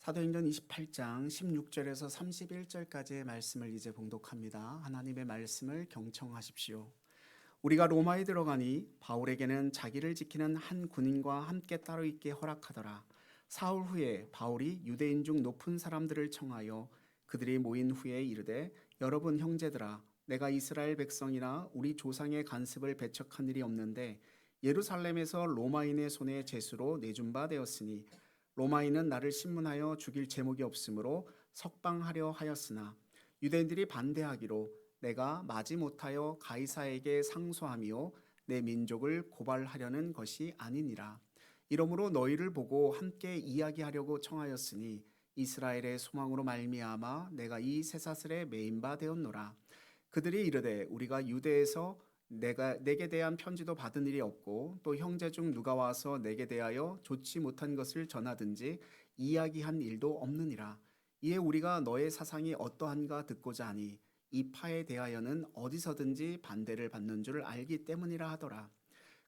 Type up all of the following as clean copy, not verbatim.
사도행전 28장 16절에서 31절까지의 말씀을 이제 봉독합니다. 하나님의 말씀을 경청하십시오. 우리가 로마에 들어가니 바울에게는 자기를 지키는 한 군인과 함께 따로 있게 허락하더라. 사흘 후에 바울이 유대인 중 높은 사람들을 청하여 그들이 모인 후에 이르되, 여러분 형제들아, 내가 이스라엘 백성이나 우리 조상의 간습을 배척한 일이 없는데 예루살렘에서 로마인의 손에 제수로 내준 바 되었으니 로마인은 나를 신문하여 죽일 제목이 없으므로 석방하려 하였으나 유대인들이 반대하기로 내가 마지못하여 가이사에게 상소하며 내 민족을 고발하려는 것이 아니니라. 이러므로 너희를 보고 함께 이야기하려고 청하였으니 이스라엘의 소망으로 말미암아 내가 이 쇠사슬에 매인 바 되었노라. 그들이 이르되, 우리가 유대에서 내게 대한 편지도 받은 일이 없고 또 형제 중 누가 와서 내게 대하여 좋지 못한 것을 전하든지 이야기한 일도 없느니라. 이에 우리가 너의 사상이 어떠한가 듣고자 하니 이 파에 대하여는 어디서든지 반대를 받는 줄 알기 때문이라 하더라.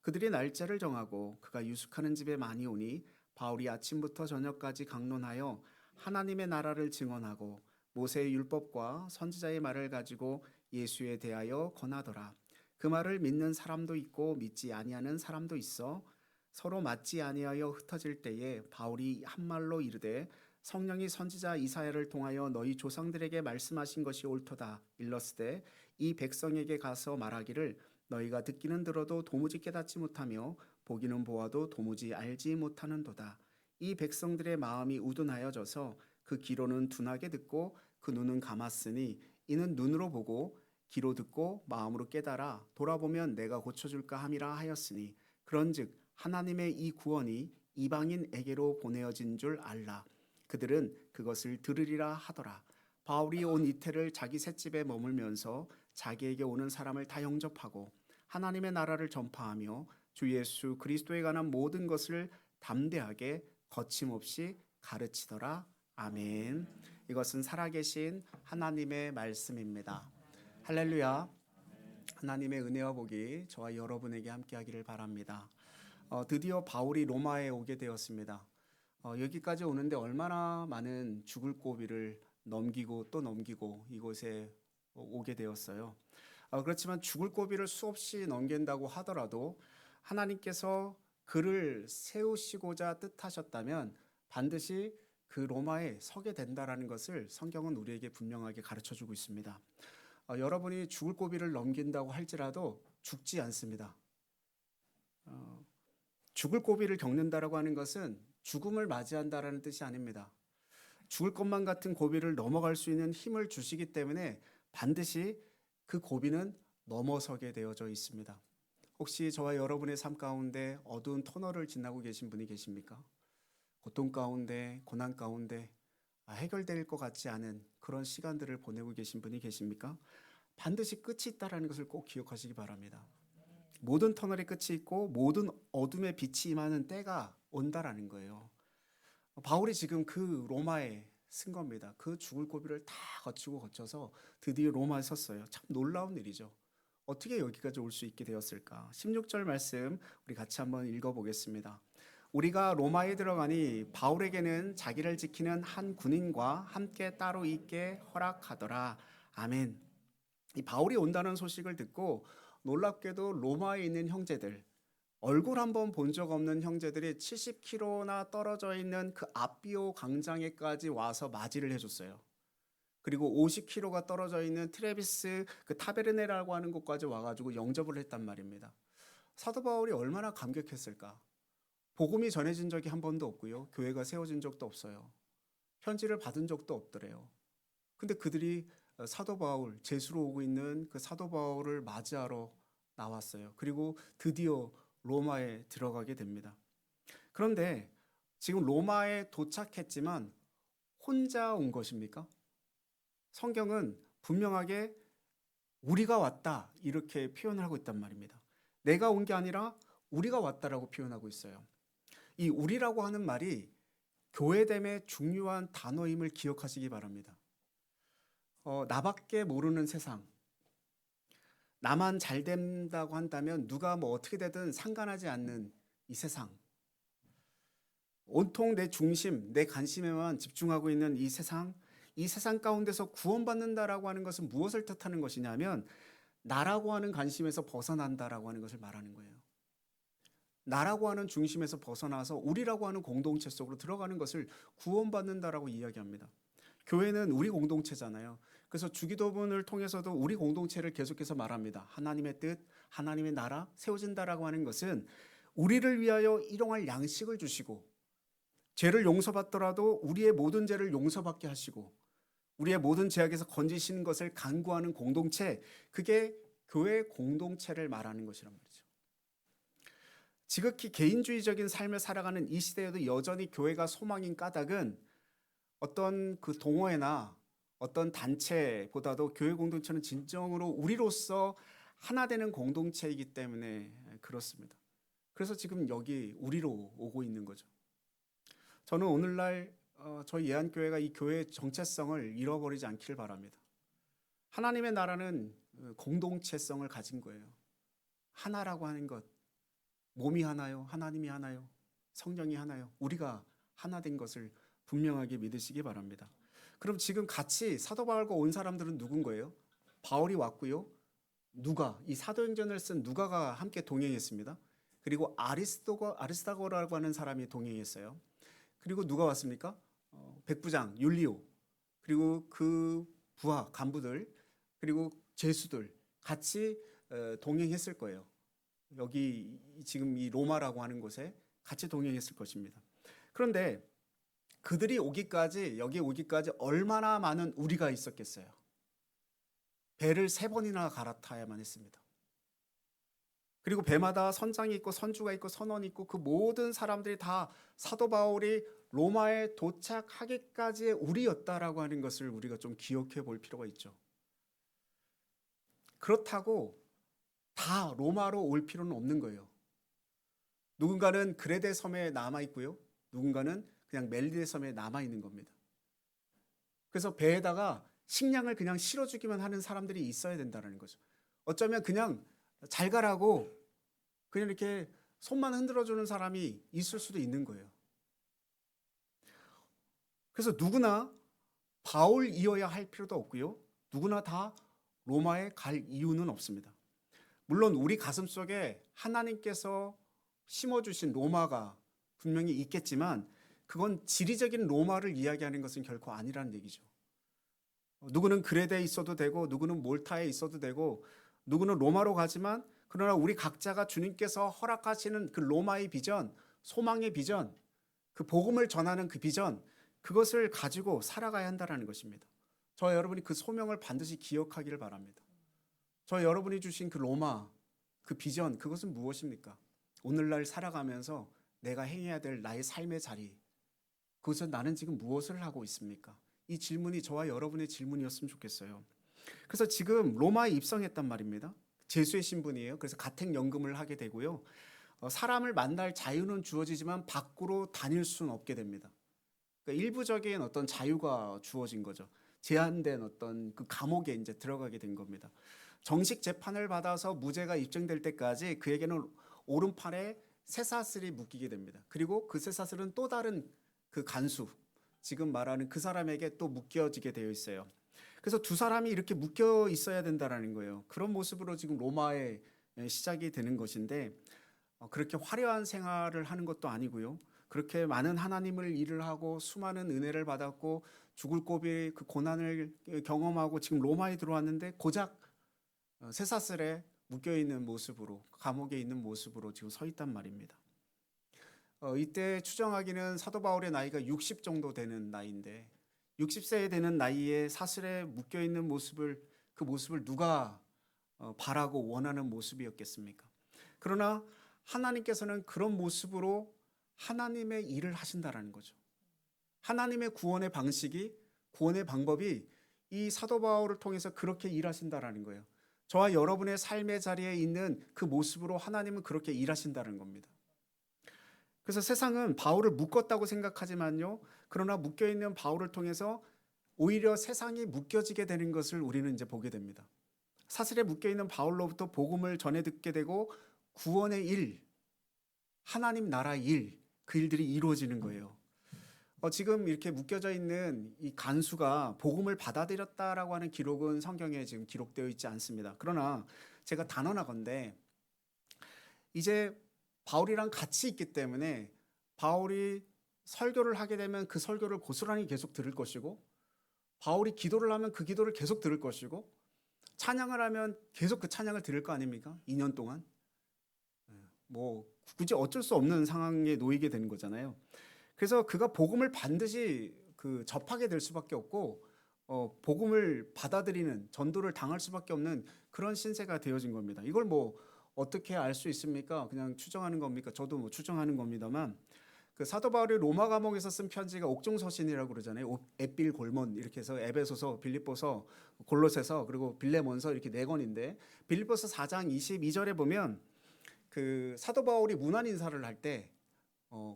그들이 날짜를 정하고 그가 유숙하는 집에 많이 오니 바울이 아침부터 저녁까지 강론하여 하나님의 나라를 증언하고 모세의 율법과 선지자의 말을 가지고 예수에 대하여 권하더라. 그 말을 믿는 사람도 있고 믿지 아니하는 사람도 있어 서로 맞지 아니하여 흩어질 때에 바울이 한 말로 이르되, 성령이 선지자 이사야를 통하여 너희 조상들에게 말씀하신 것이 옳도다 일렀으되, 이 백성에게 가서 말하기를 너희가 듣기는 들어도 도무지 깨닫지 못하며 보기는 보아도 도무지 알지 못하는도다. 이 백성들의 마음이 우둔하여져서 그 귀로는 둔하게 듣고 그 눈은 감았으니 이는 눈으로 보고 귀로 듣고 마음으로 깨달아 돌아보면 내가 고쳐줄까 함이라 하였으니, 그런즉 하나님의 이 구원이 이방인에게로 보내어진 줄 알라. 그들은 그것을 들으리라 하더라. 바울이 온 이태를 자기 셋집에 머물면서 자기에게 오는 사람을 다 영접하고 하나님의 나라를 전파하며 주 예수 그리스도에 관한 모든 것을 담대하게 거침없이 가르치더라. 아멘. 이것은 살아계신 하나님의 말씀입니다. 할렐루야. 하나님의 은혜와 복이 저와 여러분에게 함께하기를 바랍니다. 드디어 바울이 로마에 오게 되었습니다. 여기까지 오는데 얼마나 많은 죽을 고비를 넘기고 또 넘기고 이곳에 오게 되었어요. 그렇지만 죽을 고비를 수없이 넘긴다고 하더라도 하나님께서 그를 세우시고자 뜻하셨다면 반드시 그 로마에 서게 된다라는 것을 성경은 우리에게 분명하게 가르쳐주고 있습니다. 여러분이 죽을 고비를 넘긴다고 할지라도 죽지 않습니다. 죽을 고비를 겪는다라고 하는 것은 죽음을 맞이한다라는 뜻이 아닙니다. 죽을 것만 같은 고비를 넘어갈 수 있는 힘을 주시기 때문에 반드시 그 고비는 넘어서게 되어져 있습니다. 혹시 저와 여러분의 삶 가운데 어두운 터널을 지나고 계신 분이 계십니까? 고통 가운데, 고난 가운데 해결될 것 같지 않은 그런 시간들을 보내고 계신 분이 계십니까? 반드시 끝이 있다는 것을 꼭 기억하시기 바랍니다. 모든 터널의 끝이 있고 모든 어둠의 빛이 임하는 때가 온다라는 거예요. 바울이 지금 그 로마에 쓴 겁니다. 그 죽을 고비를 다 거쳐서 드디어 로마에 섰어요. 참 놀라운 일이죠. 어떻게 여기까지 올 수 있게 되었을까? 16절 말씀 우리 같이 한번 읽어보겠습니다. 우리가 로마에 들어가니 바울에게는 자기를 지키는 한 군인과 함께 따로 있게 허락하더라. 아멘. 이 바울이 온다는 소식을 듣고 놀랍게도 로마에 있는 형제들, 얼굴 한번 본 적 없는 형제들이 70km나 떨어져 있는 그 아비오 광장에까지 와서 맞이를 해줬어요. 그리고 50km가 떨어져 있는 트레비스 그 타베르네라고 하는 곳까지 와가지고 영접을 했단 말입니다. 사도 바울이 얼마나 감격했을까? 복음이 전해진 적이 한 번도 없고요. 교회가 세워진 적도 없어요. 편지를 받은 적도 없더래요. 근데 그들이 사도 바울, 제수로 오고 있는 그 사도 바울을 맞이하러 나왔어요. 그리고 드디어 로마에 들어가게 됩니다. 그런데 지금 로마에 도착했지만 혼자 온 것입니까? 성경은 분명하게 우리가 왔다 이렇게 표현을 하고 있단 말입니다. 내가 온 게 아니라 우리가 왔다라고 표현하고 있어요. 이 우리라고 하는 말이 교회됨의 중요한 단어임을 기억하시기 바랍니다. 나밖에 모르는 세상, 나만 잘 된다고 한다면 누가 뭐 어떻게 되든 상관하지 않는 이 세상, 온통 내 중심, 내 관심에만 집중하고 있는 이 세상 가운데서 구원받는다라고 하는 것은 무엇을 뜻하는 것이냐면 나라고 하는 관심에서 벗어난다라고 하는 것을 말하는 거예요. 나라고 하는 중심에서 벗어나서 우리라고 하는 공동체 속으로 들어가는 것을 구원받는다라고 이야기합니다. 교회는 우리 공동체잖아요. 그래서 주기도문을 통해서도 우리 공동체를 계속해서 말합니다. 하나님의 뜻, 하나님의 나라 세워진다라고 하는 것은 우리를 위하여 일용할 양식을 주시고 죄를 용서받더라도 우리의 모든 죄를 용서받게 하시고 우리의 모든 죄악에서 건지시는 것을 간구하는 공동체, 그게 교회 공동체를 말하는 것이란 말이죠. 지극히 개인주의적인 삶을 살아가는 이 시대에도 여전히 교회가 소망인 까닭은 어떤 그 동호회나 어떤 단체보다도 교회 공동체는 진정으로 우리로서 하나 되는 공동체이기 때문에 그렇습니다. 그래서 지금 여기 우리로 오고 있는 거죠. 저는 오늘날 저희 예한교회가 이 교회의 정체성을 잃어버리지 않기를 바랍니다. 하나님의 나라는 공동체성을 가진 거예요. 하나라고 하는 것, 몸이 하나요? 하나님이 하나요? 성령이 하나요? 우리가 하나 된 것을 분명하게 믿으시기 바랍니다. 그럼 지금 같이 사도 바울과 온 사람들은 누군 거예요? 바울이 왔고요. 누가, 이 사도행전을 쓴 누가가 함께 동행했습니다. 그리고 아리스다고라고 하는 사람이 동행했어요. 그리고 누가 왔습니까? 백부장 율리오, 그리고 그 부하 간부들, 그리고 제수들 같이 동행했을 거예요. 여기 지금 이 로마라고 하는 곳에 같이 동행했을 것입니다. 그런데 그들이 여기 오기까지 얼마나 많은 우리가 있었겠어요. 배를 3번이나 갈아타야만 했습니다. 그리고 배마다 선장이 있고 선주가 있고 선원이 있고 그 모든 사람들이 다 사도 바울이 로마에 도착하기까지의 우리였다라고 하는 것을 우리가 좀 기억해 볼 필요가 있죠. 그렇다고 다 로마로 올 필요는 없는 거예요. 누군가는 그레데 섬에 남아 있고요. 누군가는 그냥 멜리데 섬에 남아 있는 겁니다. 그래서 배에다가 식량을 그냥 실어주기만 하는 사람들이 있어야 된다는 거죠. 어쩌면 그냥 잘 가라고 그냥 이렇게 손만 흔들어주는 사람이 있을 수도 있는 거예요. 그래서 누구나 바울이어야 할 필요도 없고요. 누구나 다 로마에 갈 이유는 없습니다. 물론 우리 가슴 속에 하나님께서 심어주신 로마가 분명히 있겠지만 그건 지리적인 로마를 이야기하는 것은 결코 아니라는 얘기죠. 누구는 그레데에 있어도 되고 누구는 몰타에 있어도 되고 누구는 로마로 가지만 그러나 우리 각자가 주님께서 허락하시는 그 로마의 비전, 소망의 비전, 그 복음을 전하는 그 비전, 그것을 가지고 살아가야 한다는 것입니다. 저와 여러분이 그 소명을 반드시 기억하기를 바랍니다. 저와 여러분이 주신 그 로마, 그 비전, 그것은 무엇입니까? 오늘날 살아가면서 내가 행해야 될 나의 삶의 자리, 그것은 나는 지금 무엇을 하고 있습니까? 이 질문이 저와 여러분의 질문이었으면 좋겠어요. 그래서 지금 로마에 입성했단 말입니다. 제수의 신분이에요. 그래서 가택연금을 하게 되고요. 사람을 만날 자유는 주어지지만 밖으로 다닐 수는 없게 됩니다. 그러니까 일부적인 어떤 자유가 주어진 거죠. 제한된 어떤 그 감옥에 이제 들어가게 된 겁니다. 정식 재판을 받아서 무죄가 입증될 때까지 그에게는 오른팔에 쇠사슬이 묶이게 됩니다. 그리고 그 쇠사슬은 또 다른 그 간수, 지금 말하는 그 사람에게 또 묶여지게 되어 있어요. 그래서 두 사람이 이렇게 묶여 있어야 된다라는 거예요. 그런 모습으로 지금 로마의 시작이 되는 것인데 그렇게 화려한 생활을 하는 것도 아니고요. 그렇게 많은 하나님을 일을 하고 수많은 은혜를 받았고 죽을 고비 그 고난을 경험하고 지금 로마에 들어왔는데 고작 쇠사슬에 묶여 있는 모습으로 감옥에 있는 모습으로 지금 서 있단 말입니다. 이때 추정하기는 사도 바울의 나이가 60 정도 되는 나이인데 60세 되는 나이에 사슬에 묶여 있는 그 모습을 누가 바라고 원하는 모습이었겠습니까? 그러나 하나님께서는 그런 모습으로 하나님의 일을 하신다라는 거죠. 하나님의 구원의 방식이, 구원의 방법이 이 사도 바울을 통해서 그렇게 일하신다라는 거예요. 저와 여러분의 삶의 자리에 있는 그 모습으로 하나님은 그렇게 일하신다는 겁니다. 그래서 세상은 바울을 묶었다고 생각하지만요. 그러나 묶여있는 바울을 통해서 오히려 세상이 묶여지게 되는 것을 우리는 이제 보게 됩니다. 사슬에 묶여있는 바울로부터 복음을 전해 듣게 되고 구원의 일, 하나님 나라의 일, 그 일들이 이루어지는 거예요. 지금 이렇게 묶여져 있는 이 간수가 복음을 받아들였다라고 하는 기록은 성경에 지금 기록되어 있지 않습니다. 그러나 제가 단언하건대 이제 바울이랑 같이 있기 때문에 바울이 설교를 하게 되면 그 설교를 고스란히 계속 들을 것이고, 바울이 기도를 하면 그 기도를 계속 들을 것이고, 찬양을 하면 계속 그 찬양을 들을 거 아닙니까? 2년 동안. 뭐 굳이 어쩔 수 없는 상황에 놓이게 되는 거잖아요. 그래서 그가 복음을 반드시 접하게 될 수밖에 없고, 복음을 받아들이는 전도를 당할 수밖에 없는 그런 신세가 되어진 겁니다. 이걸 뭐 어떻게 알 수 있습니까? 그냥 추정하는 겁니까? 저도 뭐 추정하는 겁니다만, 그 사도 바울이 로마 감옥에서 쓴 편지가 옥중서신이라고 그러잖아요. 에필 골몬 이렇게 해서 에베소서, 빌립보서, 골로새서, 그리고 빌레몬서 이렇게 네 권인데, 빌립보서 4장 22절에 보면 그 사도 바울이 문안 인사를 할 때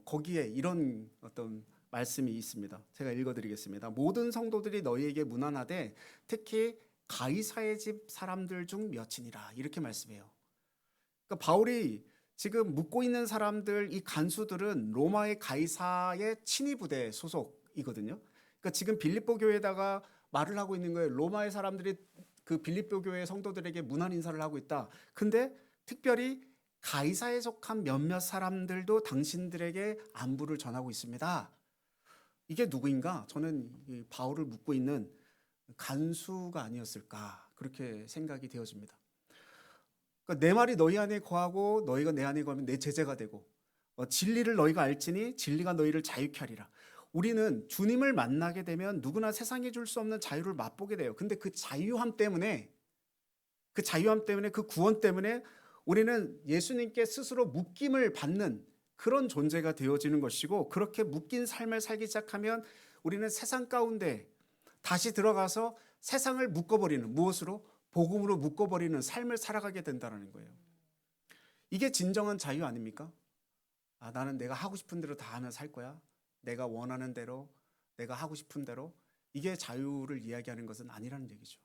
거기에 이런 어떤 말씀이 있습니다. 제가 읽어드리겠습니다. 모든 성도들이 너희에게 문안하되 특히 가이사의 집 사람들 중 몇이니라, 이렇게 말씀해요. 그러니까 바울이 지금 묻고 있는 사람들, 이 간수들은 로마의 가이사의 친위 부대 소속이거든요. 그러니까 지금 빌립보 교회에다가 말을 하고 있는 거예요. 로마의 사람들이 그 빌립보 교회 성도들에게 문안 인사를 하고 있다. 근데 특별히 가이사에 속한 몇몇 사람들도 당신들에게 안부를 전하고 있습니다. 이게 누구인가? 저는 이 바울을 묻고 있는 간수가 아니었을까, 그렇게 생각이 되어집니다. 그러니까 내 말이 너희 안에 거하고 너희가 내 안에 거하면 내 제자가 되고, 진리를 너희가 알지니 진리가 너희를 자유케 하리라. 우리는 주님을 만나게 되면 누구나 세상에 줄 수 없는 자유를 맛보게 돼요. 근데 그 자유함 때문에, 그 구원 때문에 우리는 예수님께 스스로 묶임을 받는 그런 존재가 되어지는 것이고, 그렇게 묶인 삶을 살기 시작하면 우리는 세상 가운데 다시 들어가서 세상을 묶어버리는, 무엇으로? 복음으로 묶어버리는 삶을 살아가게 된다는 거예요. 이게 진정한 자유 아닙니까? 나는 내가 하고 싶은 대로 다 하며 살 거야. 내가 원하는 대로, 내가 하고 싶은 대로. 이게 자유를 이야기하는 것은 아니라는 얘기죠.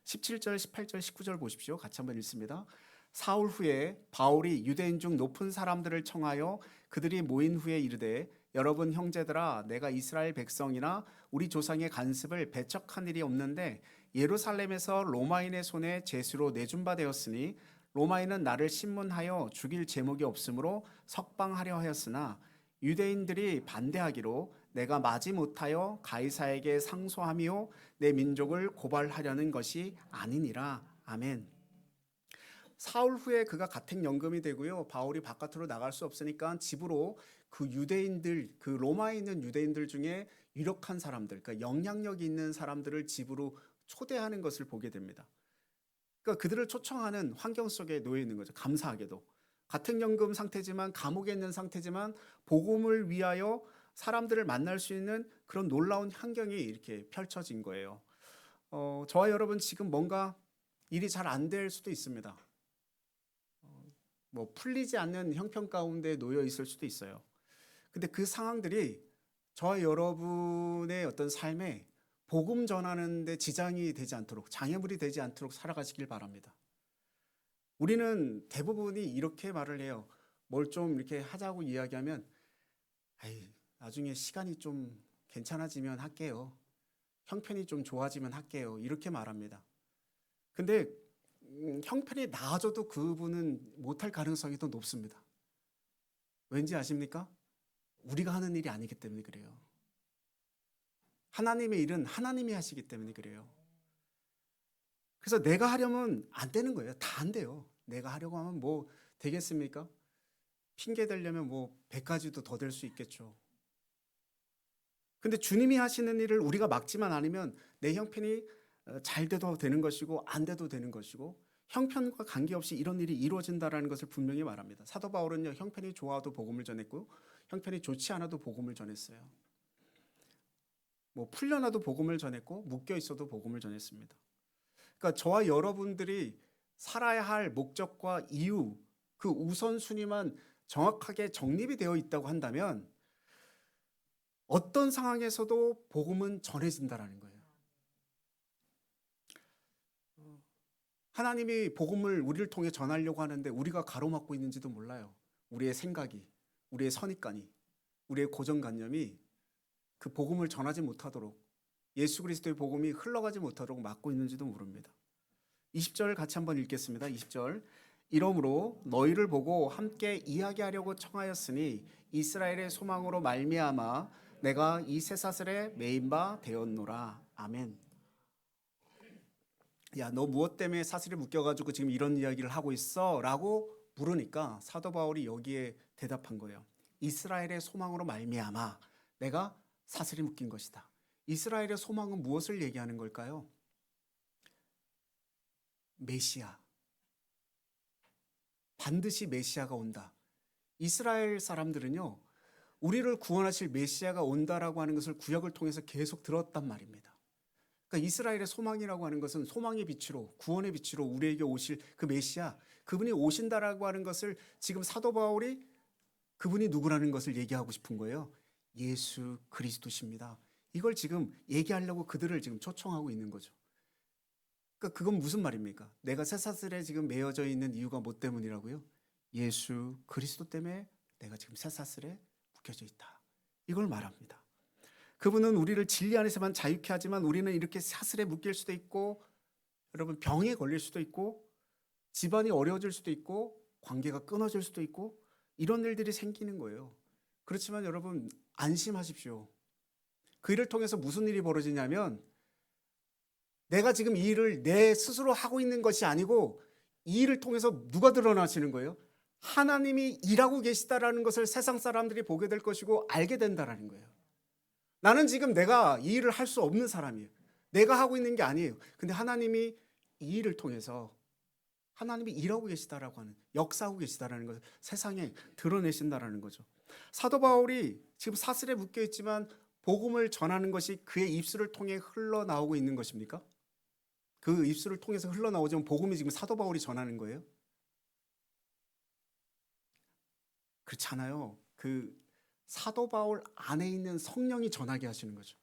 17절, 18절, 19절 보십시오. 같이 한번 읽습니다. 사흘 후에 바울이 유대인 중 높은 사람들을 청하여 그들이 모인 후에 이르되, 여러분 형제들아, 내가 이스라엘 백성이나 우리 조상의 간습을 배척한 일이 없는데 예루살렘에서 로마인의 손에 제수로 내준 바 되었으니, 로마인은 나를 신문하여 죽일 제목이 없으므로 석방하려 하였으나 유대인들이 반대하기로 내가 마지 못하여 가이사에게 상소하며 내 민족을 고발하려는 것이 아니니라. 아멘. 사흘 후에 그가 가택연금이 되고요. 바울이 바깥으로 나갈 수 없으니까 집으로 그 유대인들, 그 로마에 있는 유대인들 중에 유력한 사람들, 그러니까 영향력이 있는 사람들을 집으로 초대하는 것을 보게 됩니다. 그러니까 그들을 초청하는 환경 속에 놓여 있는 거죠. 감사하게도 가택연금 상태지만, 감옥에 있는 상태지만 복음을 위하여 사람들을 만날 수 있는 그런 놀라운 환경이 이렇게 펼쳐진 거예요. 저와 여러분 지금 뭔가 일이 잘 안 될 수도 있습니다. 뭐 풀리지 않는 형편 가운데 놓여 있을 수도 있어요. 근데 그 상황들이 저와 여러분의 어떤 삶에 복음 전하는 데 지장이 되지 않도록, 장애물이 되지 않도록 살아가시길 바랍니다. 우리는 대부분이 이렇게 말을 해요. 뭘 좀 이렇게 하자고 이야기하면, 나중에 시간이 좀 괜찮아지면 할게요. 형편이 좀 좋아지면 할게요. 이렇게 말합니다. 근데 형편이 나아져도 그분은 못할 가능성이 더 높습니다. 왠지 아십니까? 우리가 하는 일이 아니기 때문에 그래요. 하나님의 일은 하나님이 하시기 때문에 그래요. 그래서 내가 하려면 안 되는 거예요. 다 안 돼요. 내가 하려고 하면 뭐 되겠습니까? 핑계 대려면 뭐 100가지도 더 될 수 있겠죠. 근데 주님이 하시는 일을 우리가 막지만 않으면 내 형편이 잘 돼도 되는 것이고 안 돼도 되는 것이고, 형편과 관계없이 이런 일이 이루어진다는 것을 분명히 말합니다. 사도 바울은요, 형편이 좋아도 복음을 전했고 형편이 좋지 않아도 복음을 전했어요. 뭐 풀려나도 복음을 전했고 묶여 있어도 복음을 전했습니다. 그러니까 저와 여러분들이 살아야 할 목적과 이유, 그 우선순위만 정확하게 정립이 되어 있다고 한다면 어떤 상황에서도 복음은 전해진다라는 거예요. 하나님이 복음을 우리를 통해 전하려고 하는데 우리가 가로막고 있는지도 몰라요. 우리의 생각이, 우리의 선입관이, 우리의 고정관념이 그 복음을 전하지 못하도록, 예수 그리스도의 복음이 흘러가지 못하도록 막고 있는지도 모릅니다. 20절 같이 한번 읽겠습니다. 20절. 이러므로 너희를 보고 함께 이야기하려고 청하였으니 이스라엘의 소망으로 말미암아 내가 이 쇠사슬에 매인 바 되었노라. 아멘. 야, 너 무엇 때문에 사슬에 묶여가지고 지금 이런 이야기를 하고 있어? 라고 물으니까 사도 바울이 여기에 대답한 거예요. 이스라엘의 소망으로 말미암아 내가 사슬이 묶인 것이다. 이스라엘의 소망은 무엇을 얘기하는 걸까요? 메시아. 반드시 메시아가 온다. 이스라엘 사람들은요, 우리를 구원하실 메시아가 온다라고 하는 것을 구약을 통해서 계속 들었단 말입니다. 그러니까 이스라엘의 소망이라고 하는 것은 소망의 빛으로, 구원의 빛으로 우리에게 오실 그 메시아, 그분이 오신다라고 하는 것을 지금 사도 바울이 그분이 누구라는 것을 얘기하고 싶은 거예요. 예수 그리스도십니다. 이걸 지금 얘기하려고 그들을 지금 초청하고 있는 거죠. 그러니까 그건 무슨 말입니까? 내가 쇠사슬에 지금 매여져 있는 이유가 뭐 때문이라고요? 예수 그리스도 때문에 내가 지금 쇠사슬에 묶여져 있다. 이걸 말합니다. 그분은 우리를 진리 안에서만 자유케 하지만 우리는 이렇게 사슬에 묶일 수도 있고, 여러분 병에 걸릴 수도 있고, 집안이 어려워질 수도 있고, 관계가 끊어질 수도 있고, 이런 일들이 생기는 거예요. 그렇지만 여러분 안심하십시오. 그 일을 통해서 무슨 일이 벌어지냐면, 내가 지금 이 일을 내 스스로 하고 있는 것이 아니고 이 일을 통해서 누가 드러나시는 거예요? 하나님이 일하고 계시다라는 것을 세상 사람들이 보게 될 것이고 알게 된다라는 거예요. 나는 지금 내가 이 일을 할 수 없는 사람이에요. 내가 하고 있는 게 아니에요. 근데 하나님이 이 일을 통해서 하나님이 일하고 계시다라고 하는, 역사하고 계시다라는 것을 세상에 드러내신다라는 거죠. 사도 바울이 지금 사슬에 묶여 있지만 복음을 전하는 것이 그의 입술을 통해 흘러나오고 있는 것입니까? 그 입술을 통해서 흘러나오지만 복음이 지금 사도 바울이 전하는 거예요? 그렇지 않아요. 그 사도 바울 안에 있는 성령이 전하게 하시는 거죠.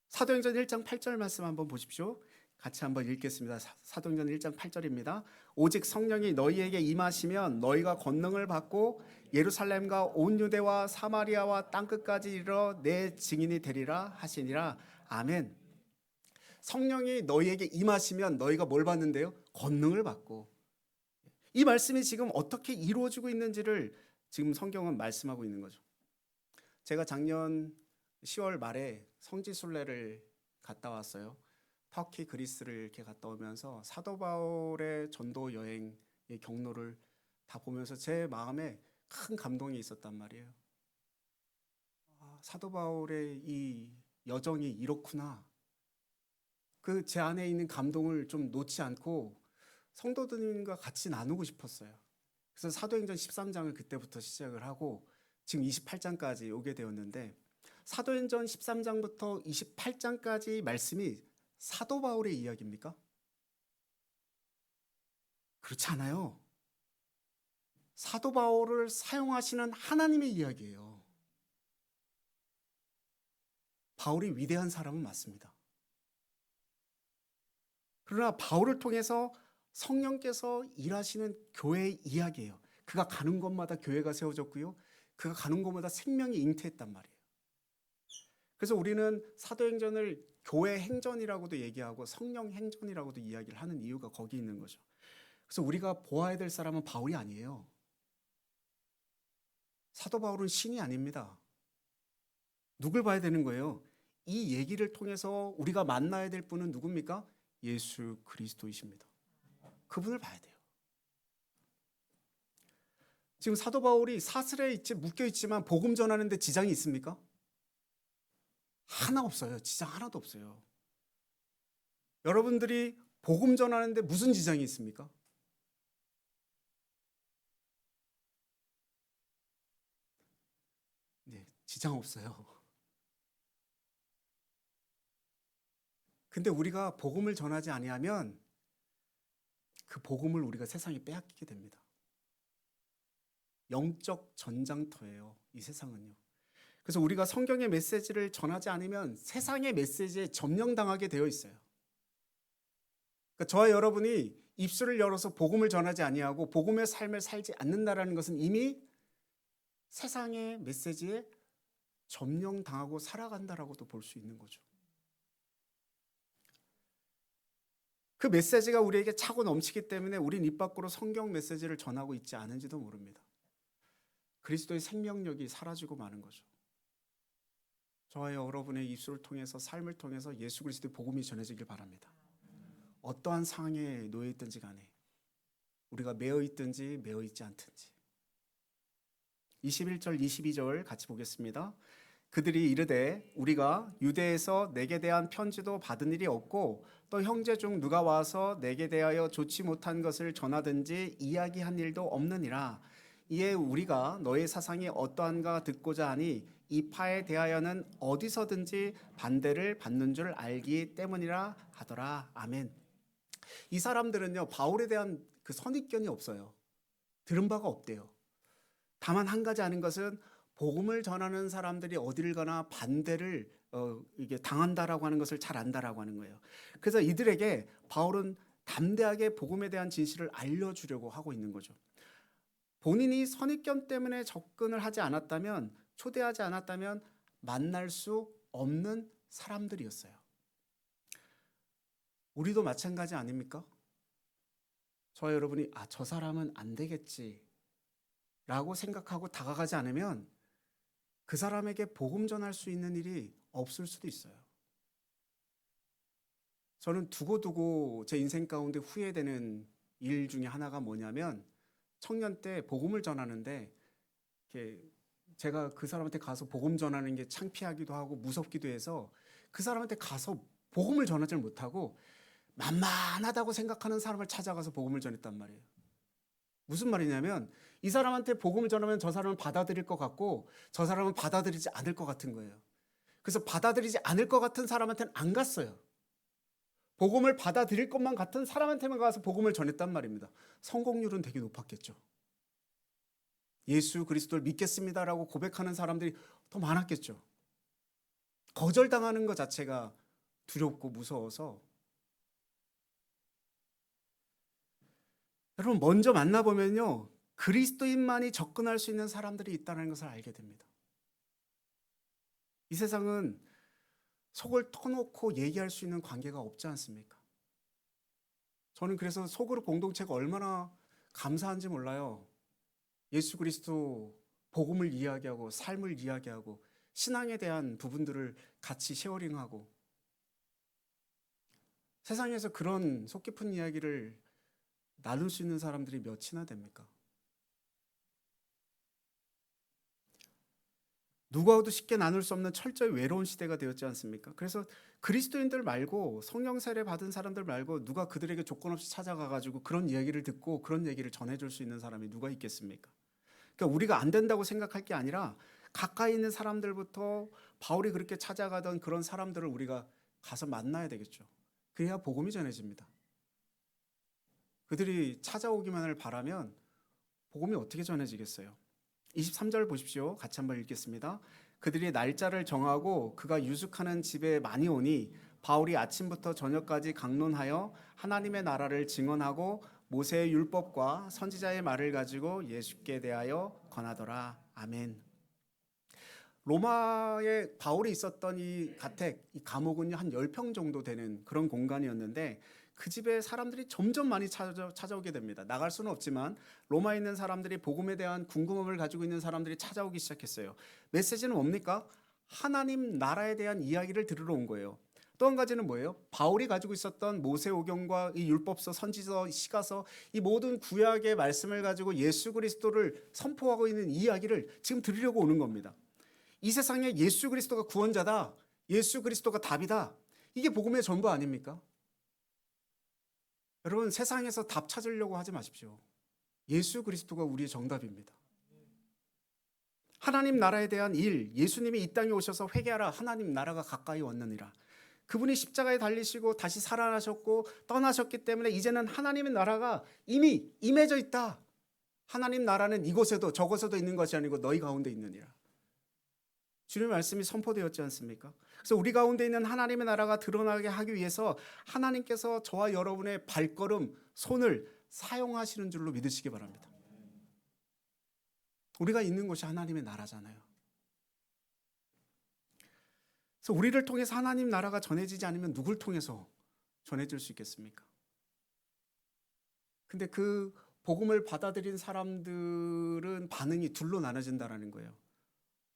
사도행전 1장 8절 말씀 한번 보십시오. 같이 한번 읽겠습니다. 사도행전 1장 8절입니다. 오직 성령이 너희에게 임하시면 너희가 권능을 받고 예루살렘과 온 유대와 사마리아와 땅끝까지 이르러 내 증인이 되리라 하시니라. 아멘. 성령이 너희에게 임하시면 너희가 뭘 받는데요? 권능을 받고. 이 말씀이 지금 어떻게 이루어지고 있는지를 지금 성경은 말씀하고 있는 거죠. 제가 작년 10월 말에 성지순례를 갔다 왔어요. 터키, 그리스를 이렇게 갔다 오면서 사도 바울의 전도 여행의 경로를 다 보면서 제 마음에 큰 감동이 있었단 말이에요. 사도 바울의 이 여정이 이렇구나. 그 제 안에 있는 감동을 좀 놓지 않고 성도들과 같이 나누고 싶었어요. 그래서 사도행전 13장을 그때부터 시작을 하고 지금 28장까지 오게 되었는데, 사도행전 13장부터 28장까지 말씀이 사도 바울의 이야기입니까? 그렇지 않아요. 사도 바울을 사용하시는 하나님의 이야기예요. 바울이 위대한 사람은 맞습니다. 그러나 바울을 통해서 성령께서 일하시는 교회의 이야기예요. 그가 가는 곳마다 교회가 세워졌고요. 그가 가는 곳마다 생명이 잉태했단 말이에요. 그래서 우리는 사도행전을 교회 행전이라고도 얘기하고 성령 행전이라고도 이야기를 하는 이유가 거기 있는 거죠. 그래서 우리가 보아야 될 사람은 바울이 아니에요. 사도 바울은 신이 아닙니다. 누굴 봐야 되는 거예요? 이 얘기를 통해서 우리가 만나야 될 분은 누굽니까? 예수 그리스도이십니다. 그분을 봐야 돼요. 지금 사도 바울이 사슬에 묶여 있지만 복음 전하는데 지장이 있습니까? 하나 없어요. 지장 하나도 없어요. 여러분들이 복음 전하는데 무슨 지장이 있습니까? 네, 지장 없어요. 근데 우리가 복음을 전하지 아니하면 그 복음을 우리가 세상에 빼앗기게 됩니다. 영적 전장터예요, 이 세상은요. 그래서 우리가 성경의 메시지를 전하지 않으면 세상의 메시지에 점령당하게 되어 있어요. 그러니까 저와 여러분이 입술을 열어서 복음을 전하지 아니하고 복음의 삶을 살지 않는다라는 것은 이미 세상의 메시지에 점령당하고 살아간다라고도 볼 수 있는 거죠. 그 메시지가 우리에게 차고 넘치기 때문에 우린 입 밖으로 성경 메시지를 전하고 있지 않은지도 모릅니다. 그리스도의 생명력이 사라지고 마는 거죠. 저와 여러분의 입술을 통해서 삶을 통해서 예수 그리스도의 복음이 전해지길 바랍니다. 어떠한 상황에 놓여 있든지 간에 우리가 매어 있든지 매어 있지 않든지. 21절 22절 같이 보겠습니다. 그들이 이르되 우리가 유대에서 내게 대한 편지도 받은 일이 없고 또 형제 중 누가 와서 내게 대하여 좋지 못한 것을 전하든지 이야기한 일도 없느니라. 이에 우리가 너의 사상이 어떠한가 듣고자 하니 이 파에 대하여는 어디서든지 반대를 받는 줄 알기 때문이라 하더라. 아멘. 이 사람들은요, 바울에 대한 그 선입견이 없어요. 들은 바가 없대요. 다만 한 가지 아는 것은 복음을 전하는 사람들이 어디를 가나 반대를 이게 당한다라고 하는 것을 잘 안다라고 하는 거예요. 그래서 이들에게 바울은 담대하게 복음에 대한 진실을 알려주려고 하고 있는 거죠. 본인이 선입견 때문에 접근을 하지 않았다면, 초대하지 않았다면 만날 수 없는 사람들이었어요. 우리도 마찬가지 아닙니까? 저와 여러분이 저 사람은 안 되겠지 라고 생각하고 다가가지 않으면 그 사람에게 복음 전할 수 있는 일이 없을 수도 있어요. 저는 두고두고 제 인생 가운데 후회되는 일 중에 하나가 뭐냐면, 청년 때 복음을 전하는데 제가 그 사람한테 가서 복음 전하는 게 창피하기도 하고 무섭기도 해서 그 사람한테 가서 복음을 전하지 못하고 만만하다고 생각하는 사람을 찾아가서 복음을 전했단 말이에요. 무슨 말이냐면 이 사람한테 복음을 전하면 저 사람은 받아들일 것 같고 저 사람은 받아들이지 않을 것 같은 거예요. 그래서 받아들이지 않을 것 같은 사람한테는 안 갔어요. 복음을 받아들일 것만 같은 사람한테만 가서 복음을 전했단 말입니다. 성공률은 되게 높았겠죠. 예수 그리스도를 믿겠습니다라고 고백하는 사람들이 더 많았겠죠. 거절당하는 것 자체가 두렵고 무서워서 여러분 먼저 만나보면요, 그리스도인만이 접근할 수 있는 사람들이 있다는 것을 알게 됩니다. 이 세상은 속을 터놓고 얘기할 수 있는 관계가 없지 않습니까? 저는 그래서 속으로 공동체가 얼마나 감사한지 몰라요. 예수 그리스도 복음을 이야기하고 삶을 이야기하고 신앙에 대한 부분들을 같이 쉐어링하고, 세상에서 그런 속 깊은 이야기를 나눌 수 있는 사람들이 몇이나 됩니까? 누구와도 쉽게 나눌 수 없는 철저히 외로운 시대가 되었지 않습니까? 그래서 그리스도인들 말고 성령 세례 받은 사람들 말고 누가 그들에게 조건 없이 찾아가가지고 그런 이야기를 듣고 그런 얘기를 전해줄 수 있는 사람이 누가 있겠습니까? 그러니까 우리가 안 된다고 생각할 게 아니라 가까이 있는 사람들부터 바울이 그렇게 찾아가던 그런 사람들을 우리가 가서 만나야 되겠죠. 그래야 복음이 전해집니다. 그들이 찾아오기만을 바라면 복음이 어떻게 전해지겠어요? 23절 보십시오. 같이 한번 읽겠습니다. 그들이 날짜를 정하고 그가 유숙하는 집에 많이 오니 바울이 아침부터 저녁까지 강론하여 하나님의 나라를 증언하고 모세의 율법과 선지자의 말을 가지고 예수께 대하여 권하더라. 아멘. 로마에 바울이 있었던 이 가택, 이 감옥은요 한 10평 정도 되는 그런 공간이었는데 그 집에 사람들이 점점 많이 찾아오게 됩니다. 나갈 수는 없지만 로마에 있는 사람들이 복음에 대한 궁금함을 가지고 있는 사람들이 찾아오기 시작했어요. 메시지는 뭡니까? 하나님 나라에 대한 이야기를 들으러 온 거예요. 또 한 가지는 뭐예요? 바울이 가지고 있었던 모세오경과 이 율법서, 선지서, 시가서, 이 모든 구약의 말씀을 가지고 예수 그리스도를 선포하고 있는 이야기를 지금 들으려고 오는 겁니다. 이 세상에 예수 그리스도가 구원자다, 예수 그리스도가 답이다, 이게 복음의 전부 아닙니까? 여러분, 세상에서 답 찾으려고 하지 마십시오. 예수 그리스도가 우리의 정답입니다. 하나님 나라에 대한 일, 예수님이 이 땅에 오셔서 회개하라, 하나님 나라가 가까이 왔느니라. 그분이 십자가에 달리시고 다시 살아나셨고 떠나셨기 때문에 이제는 하나님의 나라가 이미 임해져 있다. 하나님 나라는 이곳에도 저곳에도 있는 것이 아니고 너희 가운데 있느니라. 주님의 말씀이 선포되었지 않습니까? 그래서 우리 가운데 있는 하나님의 나라가 드러나게 하기 위해서 하나님께서 저와 여러분의 발걸음, 손을 사용하시는 줄로 믿으시기 바랍니다. 우리가 있는 곳이 하나님의 나라잖아요. 그래서 우리를 통해서 하나님 나라가 전해지지 않으면 누굴 통해서 전해질 수 있겠습니까? 근데 그 복음을 받아들인 사람들은 반응이 둘로 나눠진다라는 거예요.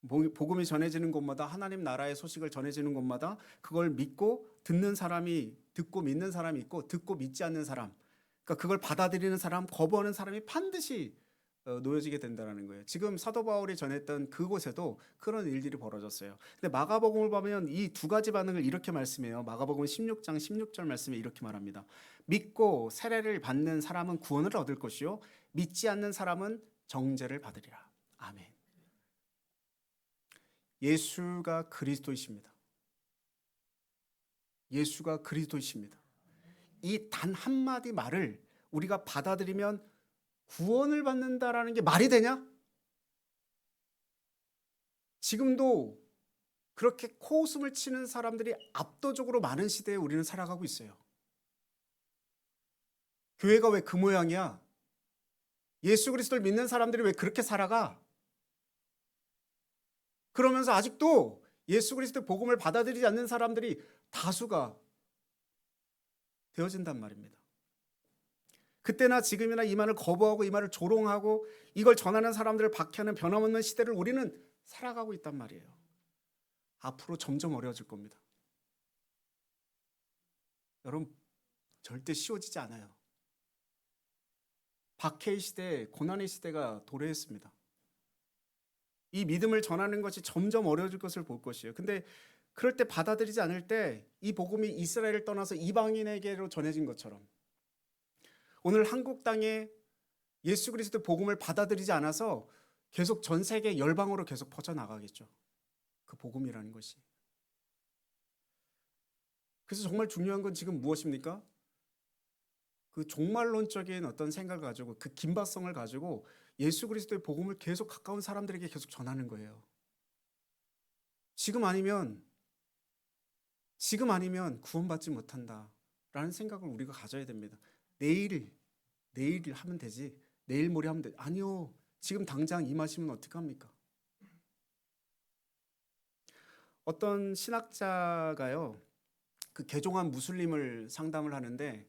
복음이 전해지는 곳마다, 하나님 나라의 소식을 전해지는 곳마다 그걸 믿고 듣는 사람이, 듣고 믿는 사람이 있고, 듣고 믿지 않는 사람, 그러니까 그걸 받아들이는 사람, 거부하는 사람이 반드시 놓여지게 된다는 거예요. 지금 사도 바울이 전했던 그곳에도 그런 일들이 벌어졌어요. 근데 마가복음을 보면 이 두 가지 반응을 이렇게 말씀해요. 마가복음 16장 16절 말씀에 이렇게 말합니다. 믿고 세례를 받는 사람은 구원을 얻을 것이요 믿지 않는 사람은 정죄를 받으리라. 아멘. 예수가 그리스도이십니다. 예수가 그리스도이십니다. 이 단 한마디 말을 우리가 받아들이면 구원을 받는다라는 게 말이 되냐? 지금도 그렇게 코웃음을 치는 사람들이 압도적으로 많은 시대에 우리는 살아가고 있어요. 교회가 왜 그 모양이야? 예수 그리스도를 믿는 사람들이 왜 그렇게 살아가? 그러면서 아직도 예수 그리스도의 복음을 받아들이지 않는 사람들이 다수가 되어진단 말입니다. 그때나 지금이나 이 말을 거부하고 이 말을 조롱하고 이걸 전하는 사람들을 박해하는 변함없는 시대를 우리는 살아가고 있단 말이에요. 앞으로 점점 어려워질 겁니다. 여러분, 절대 쉬워지지 않아요. 박해의 시대, 고난의 시대가 도래했습니다. 이 믿음을 전하는 것이 점점 어려워질 것을 볼 것이에요. 근데 그럴 때 받아들이지 않을 때 이 복음이 이스라엘을 떠나서 이방인에게로 전해진 것처럼 오늘 한국 땅에 예수 그리스도 복음을 받아들이지 않아서 계속 전 세계 열방으로 계속 퍼져나가겠죠. 그 복음이라는 것이. 그래서 정말 중요한 건 지금 무엇입니까? 그 종말론적인 어떤 생각을 가지고 그 긴박성을 가지고 예수 그리스도의 복음을 계속 가까운 사람들에게 계속 전하는 거예요. 지금 아니면 구원받지 못한다라는 생각을 우리가 가져야 됩니다. 내일 하면 되지. 내일 모레 하면 되지. 아니요. 지금 당장 임하시면 어떡합니까? 어떤 신학자가요. 그 개종한 무슬림을 상담을 하는데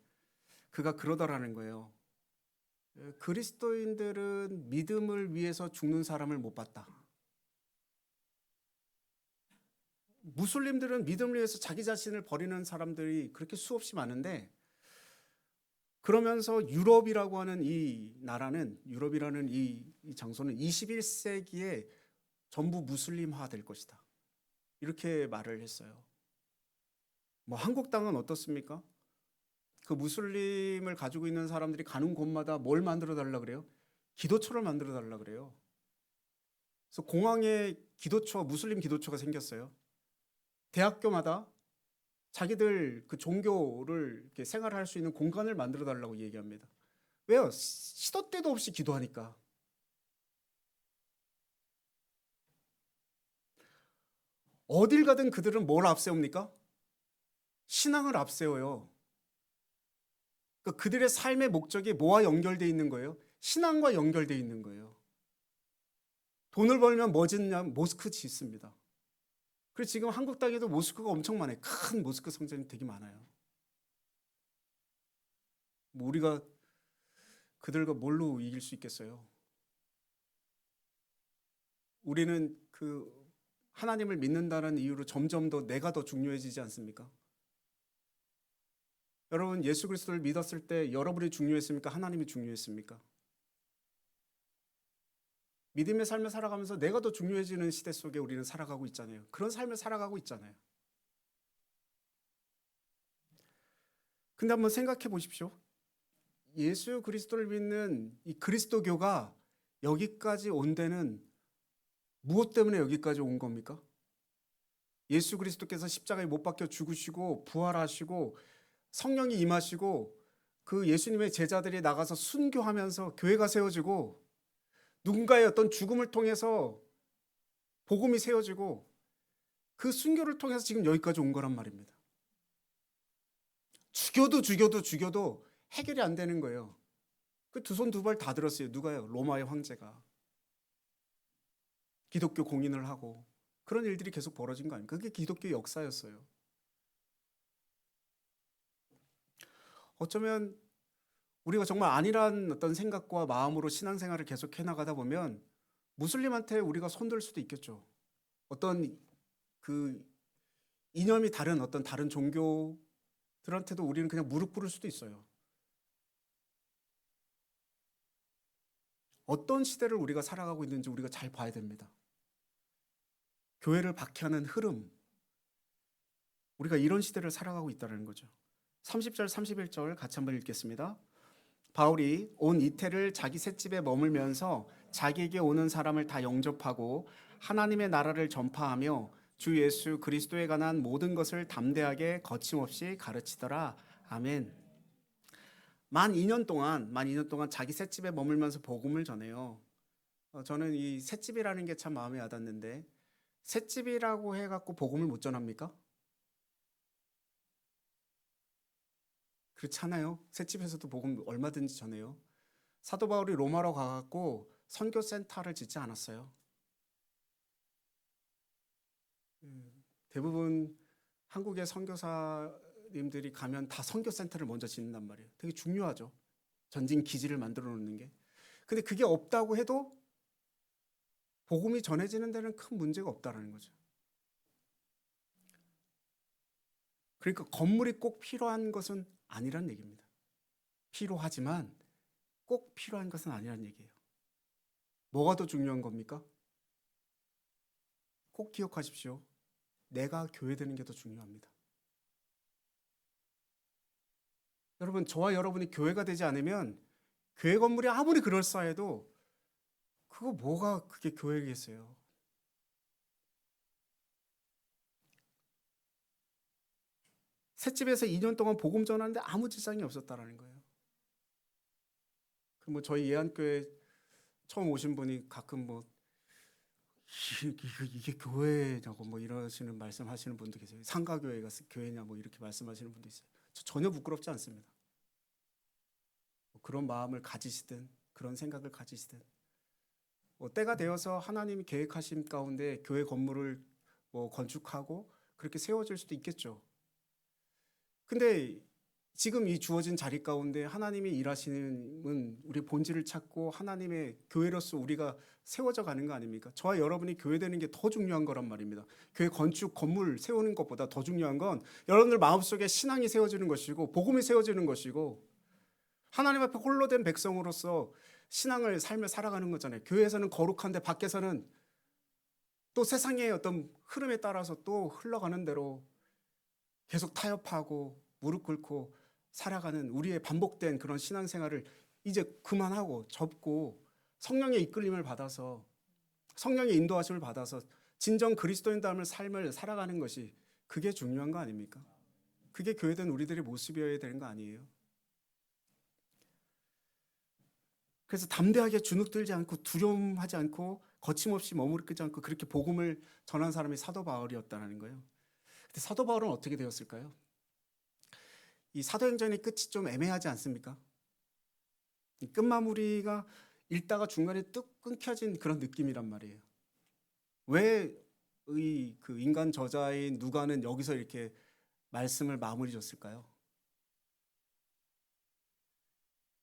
그가 그러더라는 거예요. 그리스도인들은 믿음을 위해서 죽는 사람을 못 봤다. 무슬림들은 믿음을 위해서 자기 자신을 버리는 사람들이 그렇게 수없이 많은데 그러면서 유럽이라고 하는 이 나라는 유럽이라는 이 장소는 21세기에 전부 무슬림화 될 것이다. 이렇게 말을 했어요. 뭐 한국 땅은 어떻습니까? 그 무슬림을 가지고 있는 사람들이 가는 곳마다 뭘 만들어 달라 그래요? 기도처를 만들어 달라 그래요. 그래서 공항에 기도처, 무슬림 기도처가 생겼어요. 대학교마다 자기들 그 종교를 이렇게 생활할 수 있는 공간을 만들어 달라고 얘기합니다. 왜요? 시도 때도 없이 기도하니까. 어딜 가든 그들은 뭘 앞세웁니까? 신앙을 앞세워요. 그러니까 그들의 삶의 목적이 뭐와 연결되어 있는 거예요? 신앙과 연결되어 있는 거예요. 돈을 벌면 뭐 짓냐면 모스크 짓습니다. 그래서 지금 한국 땅에도 모스크가 엄청 많아요. 큰 모스크 성전이 되게 많아요. 뭐 우리가 그들과 뭘로 이길 수 있겠어요? 우리는 그 하나님을 믿는다는 이유로 점점 더 내가 더 중요해지지 않습니까? 여러분 예수 그리스도를 믿었을 때 여러분이 중요했습니까? 하나님이 중요했습니까? 믿음의 삶을 살아가면서 내가 더 중요해지는 시대 속에 우리는 살아가고 있잖아요. 그런 삶을 살아가고 있잖아요. 근데 한번 생각해 보십시오. 예수 그리스도를 믿는 이 그리스도교가 여기까지 온 데는 무엇 때문에 여기까지 온 겁니까? 예수 그리스도께서 십자가에 못 박혀 죽으시고 부활하시고 성령이 임하시고 그 예수님의 제자들이 나가서 순교하면서 교회가 세워지고 누군가의 어떤 죽음을 통해서 복음이 세워지고 그 순교를 통해서 지금 여기까지 온 거란 말입니다. 죽여도 해결이 안 되는 거예요. 그 두 손 두 발 다 들었어요. 누가요? 로마의 황제가. 기독교 공인을 하고 그런 일들이 계속 벌어진 거 아닙니까? 그게 기독교 역사였어요. 어쩌면 우리가 정말 아니란 어떤 생각과 마음으로 신앙생활을 계속 해나가다 보면 무슬림한테 우리가 손들 수도 있겠죠. 어떤 그 이념이 다른 어떤 다른 종교들한테도 우리는 그냥 무릎 꿇을 수도 있어요. 어떤 시대를 우리가 살아가고 있는지 우리가 잘 봐야 됩니다. 교회를 박해하는 흐름, 우리가 이런 시대를 살아가고 있다는 거죠. 30절 31절 같이 한번 읽겠습니다. 바울이 온 이태를 자기 셋집에 머물면서 자기에게 오는 사람을 다 영접하고 하나님의 나라를 전파하며 주 예수 그리스도에 관한 모든 것을 담대하게 거침없이 가르치더라. 아멘. 만 2년 동안 자기 셋집에 머물면서 복음을 전해요. 저는 이 셋집이라는 게 참 마음에 와닿는데, 셋집이라고 해갖고 복음을 못 전합니까? 그렇지 않아요? 셋집에서도 복음 얼마든지 전해요. 사도 바울이 로마로 가갖고 선교센터를 짓지 않았어요. 대부분 한국의 선교사님들이 가면 다 선교센터를 먼저 짓는단 말이에요. 되게 중요하죠. 전진 기지를 만들어 놓는 게. 근데 그게 없다고 해도 복음이 전해지는 데는 큰 문제가 없다라는 거죠. 그러니까 건물이 꼭 필요한 것은 아니란 얘기입니다. 필요하지만 꼭 필요한 것은 아니란 얘기예요. 뭐가 더 중요한 겁니까? 꼭 기억하십시오. 내가 교회되는 게 더 중요합니다. 여러분, 저와 여러분이 교회가 되지 않으면 교회 건물이 아무리 그럴싸해도 그거 뭐가 그게 교회겠어요. 셋집에서 2년 동안 복음 전하는데 아무 지장이 없었다라는 거예요. 그 뭐 저희 예안교회 처음 오신 분이 가끔 뭐 이게 교회냐고 뭐 이러시는 말씀하시는 분도 계세요. 상가교회가 교회냐 뭐 이렇게 말씀하시는 분도 있어요. 저 전혀 부끄럽지 않습니다. 뭐 그런 마음을 가지시든 그런 생각을 가지시든 뭐 때가 되어서 하나님이 계획하신 가운데 교회 건물을 뭐 건축하고 그렇게 세워질 수도 있겠죠. 근데 지금 이 주어진 자리 가운데 하나님이 일하시는 우리 본질을 찾고 하나님의 교회로서 우리가 세워져 가는 거 아닙니까? 저와 여러분이 교회되는 게 더 중요한 거란 말입니다. 교회 건축, 건물 세우는 것보다 더 중요한 건 여러분들 마음속에 신앙이 세워지는 것이고 복음이 세워지는 것이고 하나님 앞에 홀로 된 백성으로서 신앙을 삶을 살아가는 거잖아요. 교회에서는 거룩한데 밖에서는 또 세상의 어떤 흐름에 따라서 또 흘러가는 대로 계속 타협하고 무릎 꿇고 살아가는 우리의 반복된 그런 신앙생활을 이제 그만하고 접고 성령의 이끌림을 받아서 성령의 인도하심을 받아서 진정 그리스도인다움의 삶을 살아가는 것이 그게 중요한 거 아닙니까? 그게 교회된 우리들의 모습이어야 되는 거 아니에요? 그래서 담대하게 주눅들지 않고 두려움하지 않고 거침없이 머무르지 않고 그렇게 복음을 전한 사람이 사도 바울이었다는 거예요. 근데 사도 바울은 어떻게 되었을까요? 이 사도행전의 끝이 좀 애매하지 않습니까? 이 끝마무리가 읽다가 중간에 뚝 끊겨진 그런 느낌이란 말이에요. 왜 그 인간 저자인 누가는 여기서 이렇게 말씀을 마무리 졌을까요?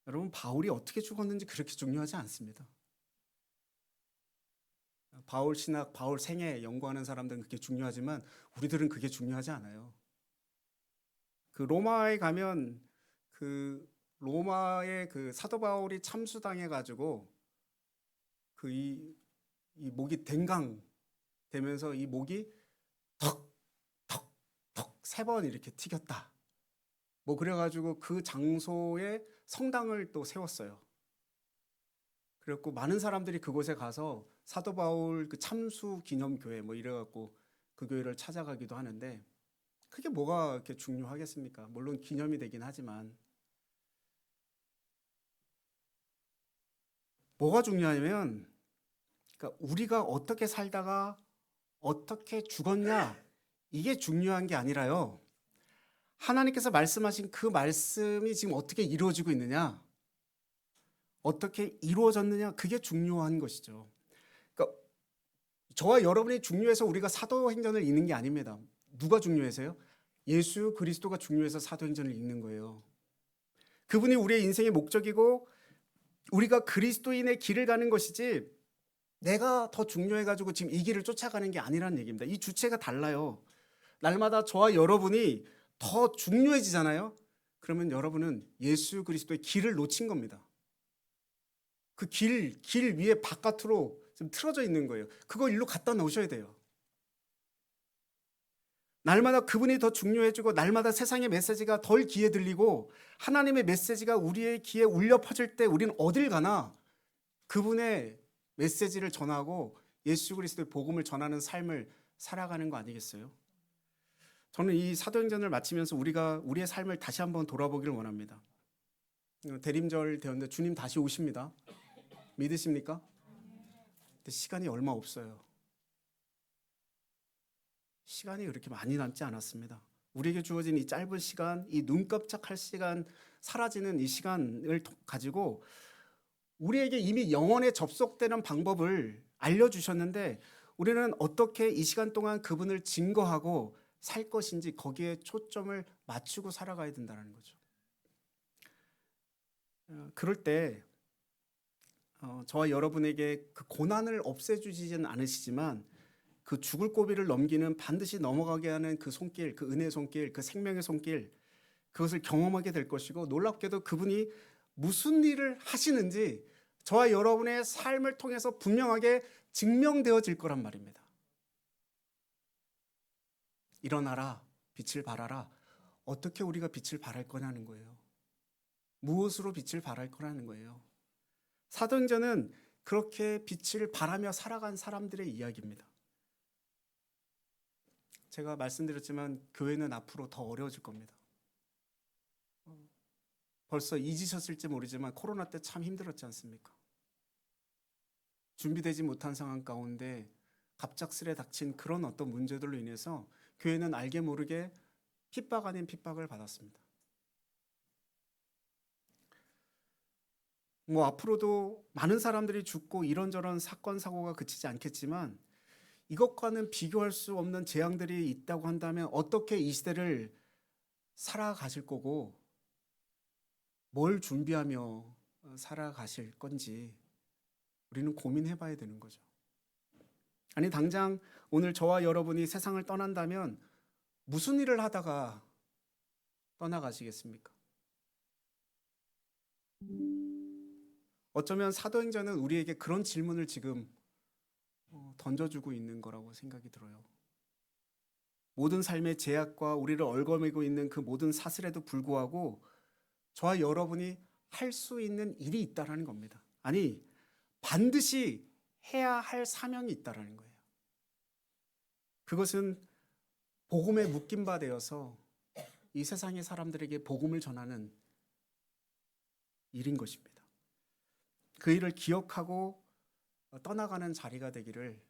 여러분, 바울이 어떻게 죽었는지 그렇게 중요하지 않습니다. 바울 신학, 바울 생애 연구하는 사람들은 그게 중요하지만 우리들은 그게 중요하지 않아요. 그 로마에 가면 그 로마의 그 사도 바울이 참수당해 가지고 그 이 목이 댕강 되면서 이 목이 턱턱턱 3번 이렇게 튀겼다. 뭐 그래가지고 그 장소에 성당을 또 세웠어요. 그래갖고 많은 사람들이 그곳에 가서 사도 바울 그 참수 기념교회 뭐 이래갖고 그 교회를 찾아가기도 하는데 그게 뭐가 이렇게 중요하겠습니까? 물론 기념이 되긴 하지만 뭐가 중요하냐면 그러니까 우리가 어떻게 살다가 어떻게 죽었냐 이게 중요한 게 아니라요. 하나님께서 말씀하신 그 말씀이 지금 어떻게 이루어지고 있느냐, 어떻게 이루어졌느냐 그게 중요한 것이죠. 그러니까 저와 여러분이 중요해서 우리가 사도행전을 읽는 게 아닙니다. 누가 중요해서요? 예수 그리스도가 중요해서 사도행전을 읽는 거예요. 그분이 우리의 인생의 목적이고 우리가 그리스도인의 길을 가는 것이지 내가 더 중요해가지고 지금 이 길을 쫓아가는 게 아니라는 얘기입니다. 이 주체가 달라요. 날마다 저와 여러분이 더 중요해지잖아요. 그러면 여러분은 예수 그리스도의 길을 놓친 겁니다. 그 길 위에 바깥으로 지금 틀어져 있는 거예요. 그거 일로 갖다 놓으셔야 돼요. 날마다 그분이 더 중요해지고 날마다 세상의 메시지가 덜 귀에 들리고 하나님의 메시지가 우리의 귀에 울려 퍼질 때 우리는 어딜 가나 그분의 메시지를 전하고 예수 그리스도의 복음을 전하는 삶을 살아가는 거 아니겠어요? 저는 이 사도행전을 마치면서 우리가 우리의 삶을 다시 한번 돌아보기를 원합니다. 대림절 되었는데 주님 다시 오십니다. 믿으십니까? 근데 시간이 얼마 없어요. 시간이 그렇게 많이 남지 않았습니다. 우리에게 주어진 이 짧은 시간, 이 눈 깜짝할 시간, 사라지는 이 시간을 가지고 우리에게 이미 영원에 접속되는 방법을 알려주셨는데 우리는 어떻게 이 시간 동안 그분을 증거하고 살 것인지 거기에 초점을 맞추고 살아가야 된다는 거죠. 그럴 때 저와 여러분에게 그 고난을 없애주지는 않으시지만 그 죽을 고비를 넘기는 반드시 넘어가게 하는 그 손길, 그 은혜의 손길, 그 생명의 손길, 그것을 경험하게 될 것이고 놀랍게도 그분이 무슨 일을 하시는지 저와 여러분의 삶을 통해서 분명하게 증명되어질 거란 말입니다. 일어나라, 빛을 발하라. 어떻게 우리가 빛을 발할 거냐는 거예요. 무엇으로 빛을 발할 거라는 거예요. 사도행전은 그렇게 빛을 발하며 살아간 사람들의 이야기입니다. 제가 말씀드렸지만 교회는 앞으로 더 어려워질 겁니다. 벌써 잊으셨을지 모르지만 코로나 때 참 힘들었지 않습니까? 준비되지 못한 상황 가운데 갑작스레 닥친 그런 어떤 문제들로 인해서 교회는 알게 모르게 핍박 아닌 핍박을 받았습니다. 앞으로도 많은 사람들이 죽고 이런저런 사건 사고가 그치지 않겠지만 이것과는 비교할 수 없는 재앙들이 있다고 한다면 어떻게 이 시대를 살아가실 거고 뭘 준비하며 살아가실 건지 우리는 고민해 봐야 되는 거죠. 아니 당장 오늘 저와 여러분이 세상을 떠난다면 무슨 일을 하다가 떠나가시겠습니까? 어쩌면 사도행전은 우리에게 그런 질문을 지금 던져주고 있는 거라고 생각이 들어요. 모든 삶의 제약과 우리를 얽어매고 있는 그 모든 사슬에도 불구하고 저와 여러분이 할 수 있는 일이 있다라는 겁니다. 아니 반드시 해야 할 사명이 있다라는 거예요. 그것은 복음에 묶인 바 되어서 이 세상의 사람들에게 복음을 전하는 일인 것입니다. 그 일을 기억하고 떠나가는 자리가 되기를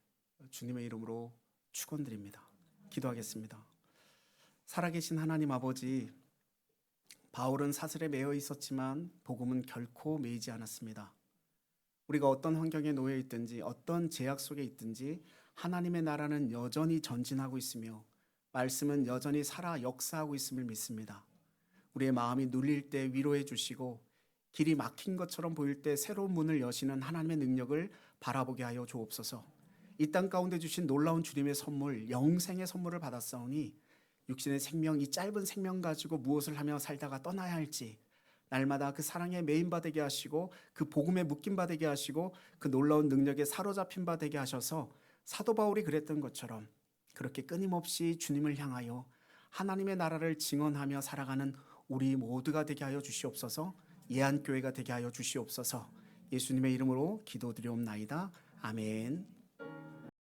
주님의 이름으로 축원드립니다. 기도하겠습니다. 살아계신 하나님 아버지, 바울은 사슬에 매여 있었지만 복음은 결코 매이지 않았습니다. 우리가 어떤 환경에 놓여 있든지 어떤 제약 속에 있든지 하나님의 나라는 여전히 전진하고 있으며 말씀은 여전히 살아 역사하고 있음을 믿습니다. 우리의 마음이 눌릴 때 위로해 주시고 길이 막힌 것처럼 보일 때 새로운 문을 여시는 하나님의 능력을 바라보게 하여 주옵소서. 이 땅 가운데 주신 놀라운 주님의 선물, 영생의 선물을 받았사오니 육신의 생명, 이 짧은 생명 가지고 무엇을 하며 살다가 떠나야 할지 날마다 그 사랑에 매인 바 되게 하시고 그 복음에 묶인 바 되게 하시고 그 놀라운 능력에 사로잡힌 바 되게 하셔서 사도 바울이 그랬던 것처럼 그렇게 끊임없이 주님을 향하여 하나님의 나라를 증언하며 살아가는 우리 모두가 되게 하여 주시옵소서. 예한교회가 되게 하여 주시옵소서. 예수님의 이름으로 기도드리옵나이다. 아멘.